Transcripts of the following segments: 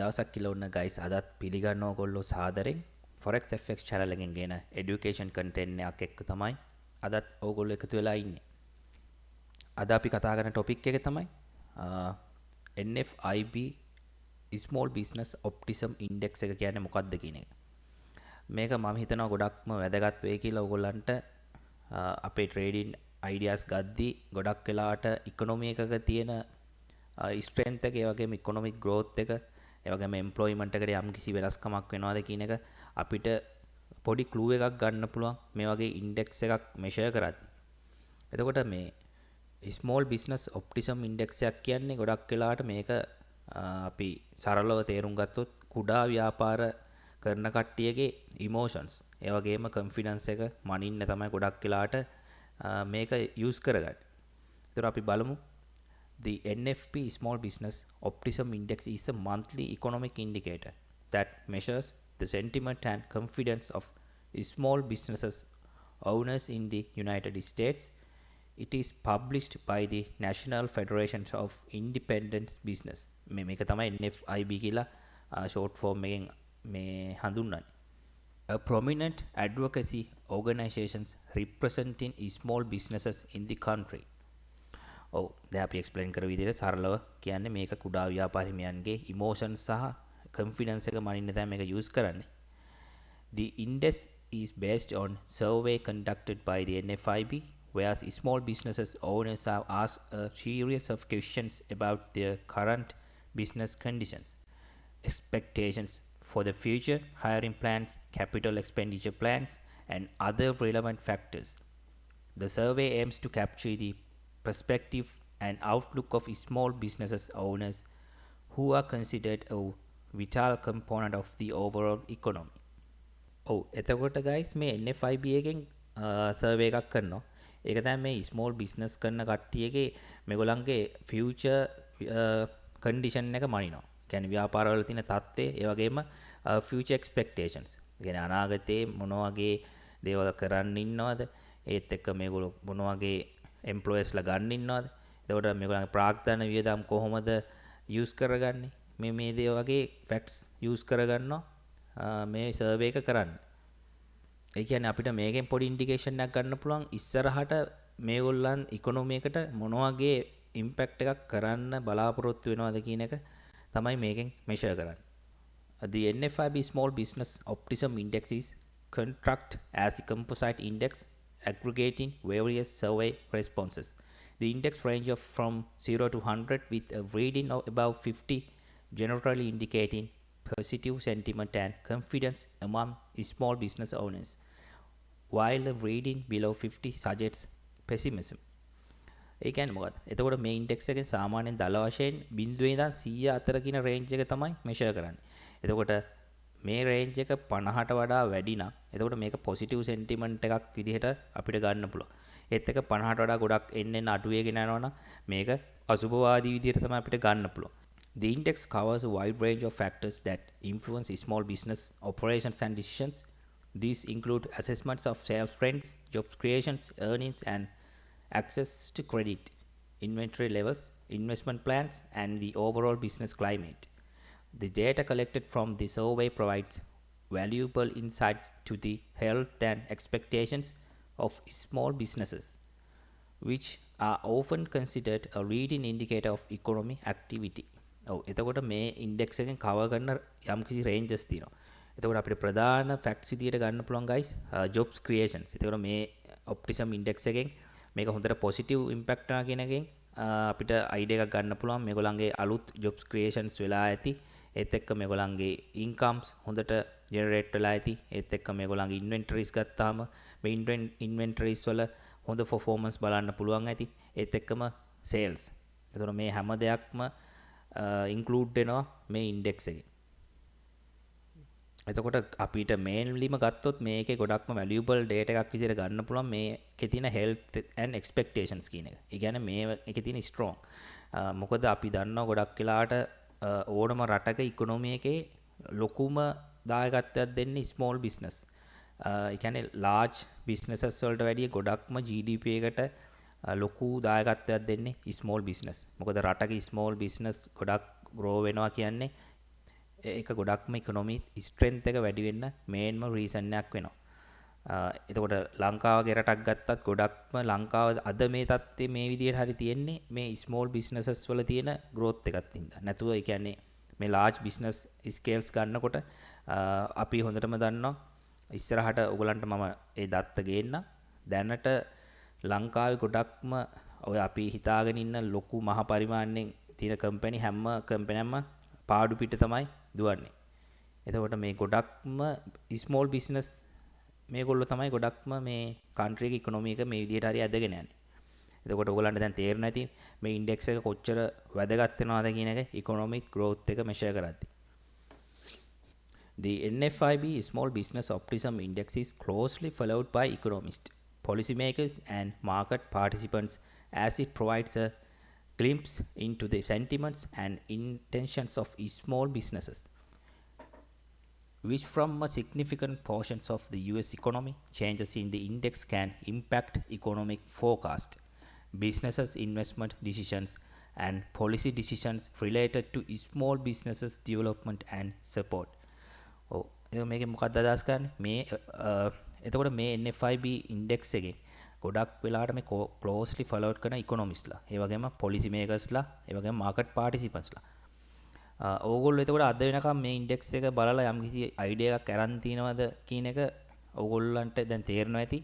දවසක් කියලා ඔන්න guys අදත් පිළිගන්න ඕගොල්ලෝ සාදරෙන් Forex FX channel එකෙන් ගෙන education content එකක් එක්ක තමයි අදත් ඕගොල්ලෝ එකතු වෙලා ඉන්නේ. අද අපි කතා කරන topic එක තමයි NFIB Small Business Optimism Index එක කියන්නේ මොකක්ද කියන එක. මේක මම හිතනවා ගොඩක්ම වැදගත් වෙයි කියලා ඕගොල්ලන්ට අපේ trading ideas ගද්දී ගොඩක් වෙලාවට economy එකක තියෙන strength එක, ඒ වගේම economic growth එක, ඒ වගේම employment එකට යම් කිසි වෙනස්කමක් වෙනවද කියන එක අපිට පොඩි clue එකක් ගන්න පුළුවන් මේ වගේ index එකක් measure කරද්දී. එතකොට මේ small business optimism index එකක් කියන්නේ ගොඩක් වෙලාවට මේක අපි සරලව තේරුම් ගත්තොත් කුඩා ව්‍යාපාර කරන කට්ටියගේ emotions, ඒ වගේම confidence එක මනින්න තමයි ගොඩක් වෙලාවට මේක use කරගන්නේ. ඒතර අපි බලමු. The NFP Small Business Optimism Index is a monthly economic indicator that measures the sentiment and confidence of small businesses owners in the United States. It is published by the National Federation of Independent Business. මේක තමයි NFIB කියලා short form එකෙන් මේ හඳුන්වන්නේ. A prominent advocacy organizations representing small businesses in the country. දැන් අපි explain කර විදිහට සරලව කියන්නේ මේක කුඩා ව්‍යාපාරිකයන්ගේ emotions සහ confidence එක මනින්න තමයි මේක use කරන්නේ. The index is based on survey conducted by the NFIB, where small businesses owners have asked a series of questions about their current business conditions, expectations for the future, hiring plans, capital expenditure plans, and other relevant factors. The survey aims to capture the perspective and outlook of small businesses owners who are considered a vital component of the overall economy. එතකොට guys මේ NFIB එකෙන් survey එකක් කරනවා. ඒක තමයි මේ small business කරන කට්ටියගේ මේගොල්ලන්ගේ future condition එක මනිනවා. කියන්නේ ව්‍යාපාරවල තියෙන තත්ත්වය, ඒ වගේම future expectations. කියන්නේ අනාගතයේ මොන වගේ දේවල් කරන්න ඉන්නවද? ඒත් එක්ක මේගොල්ලෝ මොන වගේ employees ලා ගන්න ඉන්නවද? එතකොට මේගොල්ලන්ගේ ප්‍රාග්ධන වියදම් කොහොමද use කරගන්නේ? මේ දේ වගේ facts use කරගන්නවා මේ survey එක කරන්න. ඒ කියන්නේ අපිට මේකෙන් පොඩි ඉන්ඩිකේෂන් එකක් ගන්න පුළුවන් ඉස්සරහට මේගොල්ලන් ඉකොනොමි එකට මොන වගේ ඉම්පැක්ට් එකක් කරන්න බලාපොරොත්තු වෙනවද කියන එක තමයි මේකෙන් measure කරන්නේ. The NFIB Small Business Optimism Index is constructed as a composite index aggregating various survey responses. The index ranges from 0 to 100 with a reading of above 50 generally indicating positive sentiment and confidence among small business owners, while the reading below 50 suggests pessimism. ඒ කියන්නේ මොකද්ද? එතකොට මේ index එකෙන් සාමාන්‍යයෙන් දල වශයෙන් 0 ඉඳන් 100 අතර කියන රේන්ජ් එක තමයි මෙෂර් කරන්නේ. එතකොට මේ රේන්ජ් එක 50ට වඩා වැඩි නම් එතකොට මේක පොසිටිව් සෙන්ටිමන්ට් එකක් විදිහට අපිට ගන්න පුළුවන්. ඒත් එක 50ට වඩා ගොඩක් එන්න අඩු වෙගෙන යනවා නම් මේක අසුභවාදී විදිහට තමයි අපිට ගන්න පුළුවන්. The index covers a wide range of factors that influence small business operations and decisions. These include assessments of sales trends, job creations, earnings, and access to credit, inventory levels, investment plans, and the overall business climate. The data collected from the survey provides valuable insights to the health and expectations of small businesses, which are often considered a leading indicator of economic activity. එතකොට මේ index එකෙන් cover කරන යම්කිසි ranges තියෙනවා. එතකොට අපිට ප්‍රධාන facts විදියට ගන්න පුළුවන් guys jobs creations. එතකොට මේ optimism index එකෙන් මේක හොඳට positive impact කරනවා කියන එකෙන් අපිට idea එකක් ගන්න පුළුවන් මේගොල්ලන්ගේ අලුත් jobs creations වෙලා ඇති. ඒත් එක්ක මේගොල්ලන්ගේ incomes හොඳට generate වෙලා ඇති. ඒත් එක්ක මේගොල්ලන්ගේ inventories ගත්තාම මේ inventories වල හොඳ performance බලන්න පුළුවන් ඇති. ඒත් එක්කම sales. එතකොට මේ හැම දෙයක්ම include වෙනවා මේ index එකේ. එතකොට අපිට mainlyම ගත්තොත් මේකේ ගොඩක්ම valuable data එකක් විදිහට ගන්න පුළුවන් මේකේ තියෙන health and expectations කියන එක. ඒ කියන්නේ මේකේ තියෙන strong. මොකද අපි දන්නවා ගොඩක් වෙලාවට ඕනම රටක ඉකොනොමි එකේ ලොකුම දායකත්වයක් දෙන්නේ small business. ඒ කියන්නේ large businesses වලට වැඩිය ගොඩක්ම GDP එකට ලොකු දායකත්වයක් දෙන්නේ small business. මොකද රටක small business ගොඩක් grow වෙනවා කියන්නේ ඒක ගොඩක්ම ඉකොනොමි ස්ට්‍රෙන්ත් එක වැඩි වෙන්න මේන්ම රීසන් එකක් වෙනවා. එතකොට ලංකාව වගේ රටක් ගත්තත් ගොඩක්ම ලංකාව අද මේ තත්ත්වයේ මේ විදිහට හරි තියෙන්නේ මේ ස්මෝල් බිස්නසස් වල තියෙන growth එකත් හින්දා. නැතුව ඒ කියන්නේ මේ large business scales ගන්නකොට අපි හොඳටම දන්නවා ඉස්සරහට ඔයගලන්ට මම ඒ දත්ත ගේන්න. දැනට ලංකාවේ ගොඩක්ම ඔය අපි හිතාගෙන ඉන්න ලොකු මහ පරිමාණයෙන් තියෙන කම්පැනි හැම කම්පැනියක්ම පාඩු පිට තමයි දුවන්නේ. එතකොට මේ ගොඩක්ම ස්මෝල් බිස්නස් මේගොල්ලෝ තමයි ගොඩක්ම මේ කන්ට්‍රි එකේ ඉකොනොමි එක මේ විදිහට හරි ඇදගෙන යන්නේ. එතකොට ඔයගොල්ලන්ට දැන් තේරෙන්නේ නැති මේ ඉන්ඩෙක්ස් එක කොච්චර වැදගත් වෙනවද කියන එක ඉකොනොමික් growth එක measure කරද්දී. The NFIB Small Business Optimism Index is closely followed by economists, policymakers, and market participants as it provides a glimpse into the sentiments and intentions of small businesses, which from a significant portions of the US economy. Changes in the index can impact economic forecast, businesses investment decisions, and policy decisions related to small businesses development and support. ඔව් ඒක මේකේ මොකක්ද අදහස් කරන්නේ මේ එතකොට මේ NFIB index එකේ ගොඩක් වෙලාවට මේ closely followed කරන ඉකොනොමිස්ට්ලා ඒ වගේම policy makersලා ඒ වගේම market participantsලා ඕගොල්ලෝ එතකොට අද වෙනකම් මේ ඉන්ඩෙක්ස් එක බලලා යම්කිසි අයිඩියා එකක් අරන් තියනවද කියන එක ඕගොල්ලන්ට දැන් තේරෙනවා ඇති.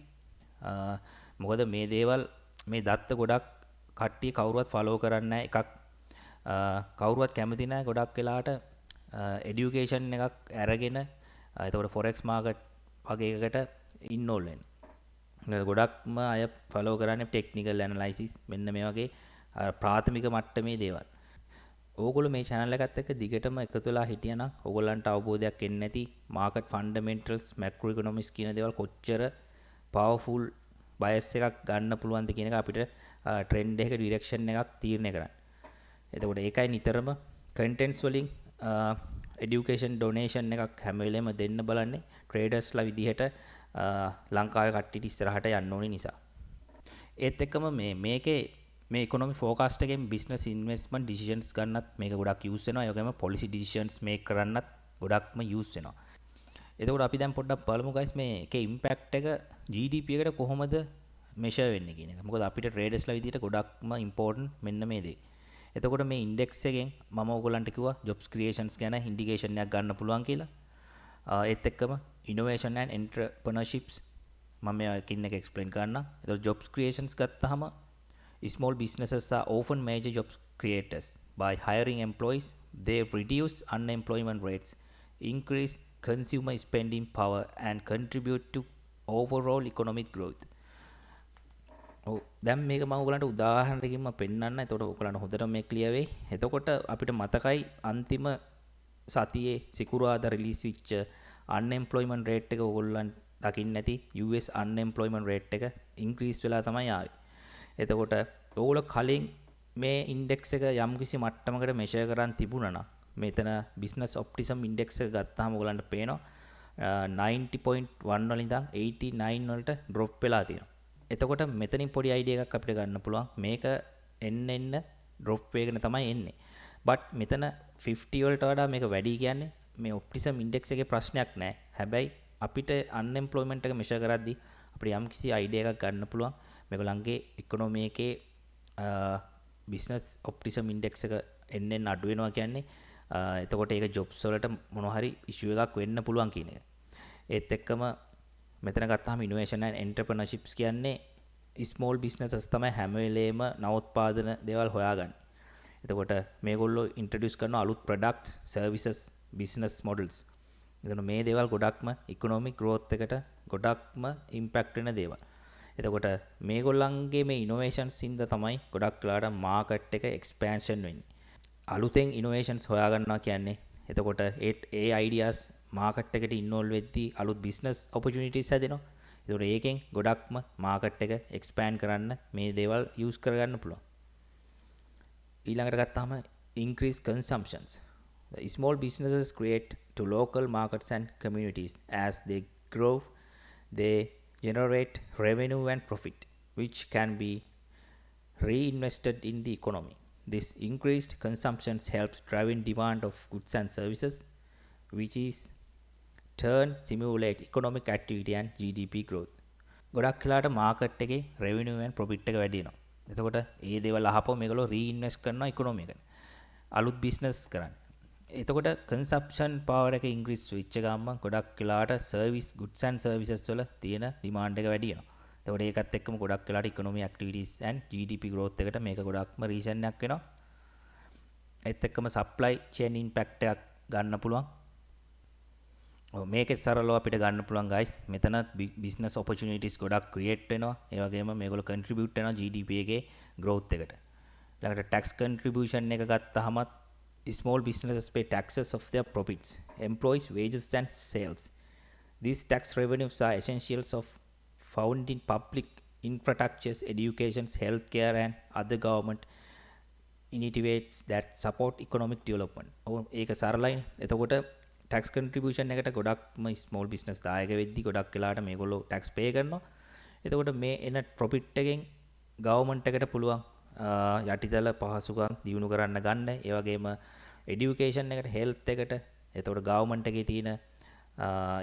මොකද මේ දේවල් මේ දත්ත ගොඩක් කට්ටිය කවුරුවත් ෆලෝ කරන්නේ නැහැ. එකක් කවුරුවත් කැමති නැහැ ගොඩක් වෙලාවට එඩියුකේෂන් එකක් අරගෙන එතකොට forex market වගේ එකකට ඉන්නෝල් වෙන. ගොඩක්ම අය ෆලෝ කරන්නේ ටෙක්නිකල් ඇනලයිසිස් මෙන්න මේ වගේ ප්‍රාථමික මට්ටමේ දේවල්. ඕගොල්ලෝ මේ channel එකත් එක්ක දිගටම එකතු වෙලා හිටියනම් ඕගොල්ලන්ට අවබෝධයක් එන්නේ නැති market fundamentals macroeconomics කියන දේවල් කොච්චර powerful bias එකක් ගන්න පුළුවන්ද කියන එක අපිට trend එකක direction එකක් තීරණය කරන්න. එතකොට ඒකයි නිතරම contents වලින් education donation එකක් හැම වෙලේම දෙන්න බලන්නේ traders ලා විදිහට ලංකාවේ කට්ටියට ඉස්සරහට යන්න ඕනේ නිසා. ඒත් එක්කම මේකේ මේ economy forecast එකෙන් business investment decisions ගන්නත් මේක ගොඩක් use වෙනවා. ඒ වගේම policy decisions make කරන්නත් ගොඩක්ම use වෙනවා. එතකොට අපි දැන් පොඩ්ඩක් බලමු guys මේකේ impact එක GDP එකට කොහොමද measure වෙන්නේ කියන එක. මොකද අපිට traders ලා විදිහට ගොඩක්ම important මෙන්න මේ දේ. එතකොට මේ index එකෙන් මම ඔයගොල්ලන්ට කිව්වා jobs creations ගැන indication එකක් ගන්න පුළුවන් කියලා. ඒත් එක්කම innovation and entrepreneurships මම මේකකින් එක explain කරන්න. එතකොට jobs creations ගත්තාම small businesses are often major job creators. By hiring employees, they reduce unemployment rates, increase consumer spending power, and contribute to overall economic growth. දැන් මේක මම ඔයගලන්ට උදාහරණයකින්ම පෙන්නන්න. එතකොට ඔයගලන්ට හොඳට මේ ක්ලියර් වෙයි. එතකොට අපිට මතකයි අන්තිම සතියේ සිකුරාදා රිලීස් වෙච්ච unemployment rate එක ඔයගොල්ලන් දකින්න නැති US unemployment rate එක increase වෙලා තමයි ආවේ. එතකොට ඕගොල්ලෝ කලින් මේ ඉන්ඩෙක්ස් එක යම්කිසි මට්ටමකට මෙෂර් කරන් තිබුණා නම් මෙතන business optimism index එක ගත්තාම ඔයගලන්ට පේනවා 90.1 වල ඉඳන් 89 වලට drop වෙලා තියෙනවා. එතකොට මෙතනින් පොඩි idea එකක් අපිට ගන්න පුළුවන් මේක එන්න drop වෙගෙන තමයි එන්නේ. but මෙතන 50 වලට වඩා මේක වැඩි කියන්නේ මේ optimism index එකේ ප්‍රශ්නයක් නැහැ. හැබැයි අපිට unemployment එක මෙෂර් කරද්දී අපිට යම්කිසි idea එකක් ගන්න පුළුවන් මේගොල්ලන්ගේ ඉකොනොමි එකේ business optimism index එක එන්න අඩු වෙනවා කියන්නේ එතකොට ඒක jobs වලට මොන හරි issue එකක් වෙන්න පුළුවන් කියන එක. ඒත් එක්කම මෙතන ගත්තාම innovation and entrepreneurships කියන්නේ small businesses තමයි හැම වෙලේම නවෝත්පාදන දේවල් හොයාගන්නේ. එතකොට මේගොල්ලෝ introduce කරන අලුත් products, services, business models. එතන මේ දේවල් ගොඩක්ම economic growth එකට ගොඩක්ම impact වෙන දේවල්. එතකොට මේගොල්ලන්ගේ මේ innovations හින්දා තමයි ගොඩක් වෙලාට market එක expansion වෙන්නේ. අලුතෙන් innovations හොයාගන්නවා කියන්නේ එතකොට ඒ ideas market එකට involve වෙද්දී අලුත් business opportunities හැදෙනවා. එතකොට ඒකෙන් ගොඩක්ම market එක expand කරන්න මේ දේවල් use කරගන්න පුළුවන්. ඊළඟට ගත්තාම increase consumptions. The small businesses create to local markets and communities. As they grow, they generate revenue and profit, which can be reinvested in the economy. This increased consumption helps drive in demand of goods and services, which is turn simulate economic activity and GDP growth. ගොඩක් වෙලාට market එකේ revenue and profit එක වැඩි වෙනවා. එතකොට ඒ දේවල් අහපුවම මේගොල්ලෝ reinvest කරනවා economy එකට. අලුත් business කරන්න. එතකොට consumption power එක increase වෙච්ච ගමන් ගොඩක් වෙලාට service goods and services වල තියෙන demand එක වැඩි වෙනවා. එතකොට ඒකත් එක්කම ගොඩක් වෙලාට economy activities and GDP growth එකට මේක ගොඩක්ම reason එකක් වෙනවා. ඒත් එක්කම supply chain impact එකක් ගන්න පුළුවන්. මේකේ සරලව අපිට ගන්න පුළුවන් guys. මෙතන business opportunities ගොඩක් create වෙනවා. ඒ වගේම මේගොල්ලෝ contribute වෙනවා GDP එකේ growth එකට. ඊළඟට tax contribution එක ගත්තහමත් small businesses pay taxes of their profits, employees, wages and sales. These tax revenues are essentials of founding public infrastructures, education, healthcare and other government initiatives that support economic development. ඒක සරලයිනේ. එතකොට tax contribution එකට ගොඩක්ම small business දායක වෙද්දි ගොඩක් වෙලාට මේගොල්ලෝ tax pay කරනවා. එතකොට මේ එන profit එකෙන් government එකට පුළුවන් යටිතල පහසුකම් දියුණු කරන්න ගන්න. ඒ වගේම education එකට health එකට එතකොට government එකේ තියෙන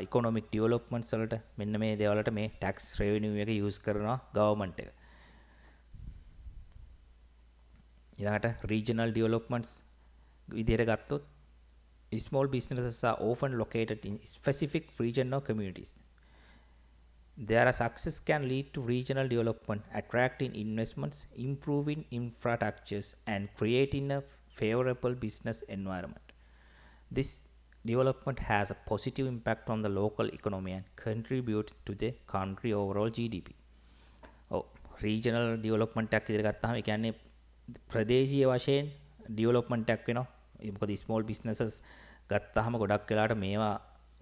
economic developments වලට මෙන්න මේ දේවල් වලට මේ tax revenue එක use කරනවා government එක. ඊළඟට regional developments විදිහට ගත්තොත් small businesses are often located in specific region or communities. Their success can lead to regional development, attracting investments, improving infrastructures, and creating a favorable business environment. This development has a positive impact on the local economy and contributes to the country overall GDP. Regional development එකක් විදිහට ගත්තාම ඒ කියන්නේ ප්‍රදේශීය වශයෙන් development එකක් වෙනවා. මොකද small businesses ගත්තාම ගොඩක් වෙලාට මේවා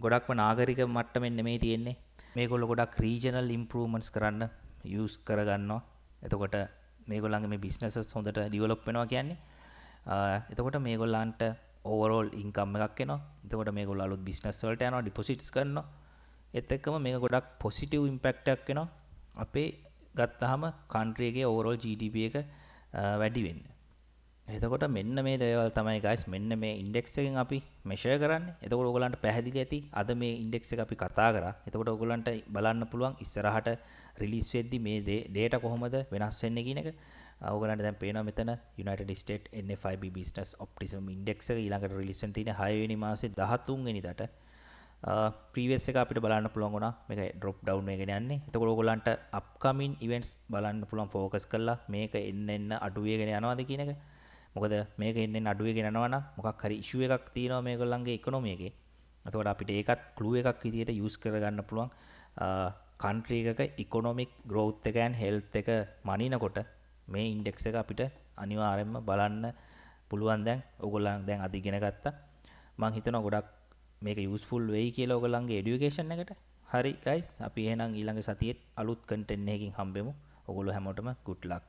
ගොඩක්ම නාගරික මට්ටමින් නෙමෙයි තියෙන්නේ. මේගොල්ලෝ ගොඩක් regional improvements කරන්න use කරගන්නවා. එතකොට මේගොල්ලන්ගේ මේ businesses හොඳට develop වෙනවා කියන්නේ. එතකොට මේගොල්ලන්ට overall income එකක් එනවා. එතකොට මේගොල්ලෝ අලුත් business වලට යනවා, deposits කරනවා. ඒත් එක්කම මේක ගොඩක් positive impact එකක් එනවා. අපේ ගත්තාම country එකේ overall GDP එක වැඩි වෙන්නේ. එතකොට මෙන්න මේ දේවල් තමයි guys මෙන්න මේ index එකෙන් අපි measure කරන්නේ. එතකොට ඔයගලන්ට පැහැදිලි ඇති අද මේ index එක අපි කතා කරා. එතකොට ඔයගලන්ට බලන්න පුළුවන් ඉස්සරහට release වෙද්දි මේ data කොහොමද වෙනස් වෙන්නේ කියන එක. ඔයගලන්ට දැන් පේනවා මෙතන United States NFIB Business Optimism Index එක ඊළඟට release වෙන්න තියෙන 6 වෙනි මාසේ 13 වෙනිදාට previous එක අපිට බලන්න පුළුවන් වුණා. මේක drop down එකගෙන යන්නේ. එතකොට ඔයගලන්ට upcoming events බලන්න පුළුවන් focus කරලා මේක එන්න අඩු වෙගෙන යනවාද කියන එක. මොකද මේක එන්නේ අඩු වෙගෙන යනවා නම් මොකක් හරි issue එකක් තියෙනවා මේගොල්ලන්ගේ economy එකේ. එතකොට අපිට ඒකත් clue එකක් විදිහට use කරගන්න පුළුවන්. country එකක economic growth එක and health එක මනිනකොට මේ index එක අපිට අනිවාර්යයෙන්ම බලන්න පුළුවන් දැන්. ඔයගොල්ලන් දැන් අද ඉගෙන ගත්තා. මම හිතනවා ගොඩක් මේක useful වෙයි කියලා ඔයගොල්ලන්ගේ education එකට. හරි guys අපි එහෙනම් ඊළඟ සතියේත් අලුත් content එකකින් හම්බෙමු. ඔයගොල්ලෝ හැමෝටම good luck.